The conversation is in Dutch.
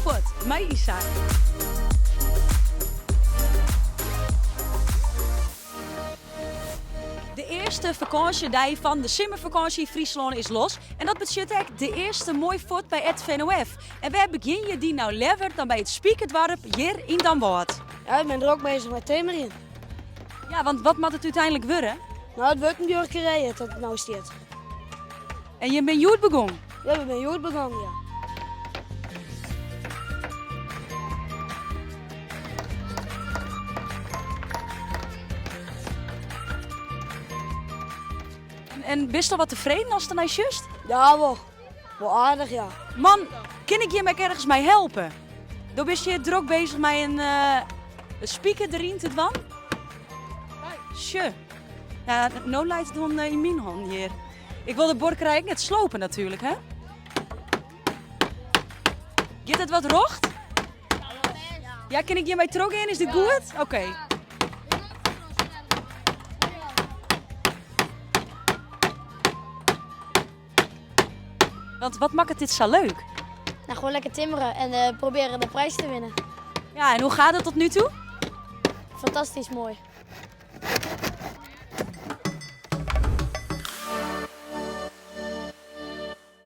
Goed, mij Isa. De eerste vakantiedag van de zomervakantie in Friesland is los. En dat betekent ook de eerste mooi fort bij het VNOF. En waar begin je die nou liever dan bij het Spiekerdwarp hier in Damwoord? Ja, ik ben er ook bezig met Temerien. Ja, want wat moet het uiteindelijk worden? Nou, het wordt een bjorke rijden tot het nou staat. En je bent goed begonnen. Ja, we zijn goed begonnen, ja. En bist je al wat tevreden als het nou juist? Ja, wel aardig, ja. Man, kan ik je mij ergens mee helpen? Dan ben je druk bezig met een speaker erin te doen. Tje. Ja, nou leidt het dan in mijn hand hier. Ik wil de borkerij net slopen natuurlijk, hè? Gaat het wat rocht? Ja, kan ik je mij trok in? Is dit goed? Oké. Want wat maakt dit zo leuk? Nou, gewoon lekker timmeren en proberen de prijs te winnen. Ja, en hoe gaat het tot nu toe? Fantastisch mooi.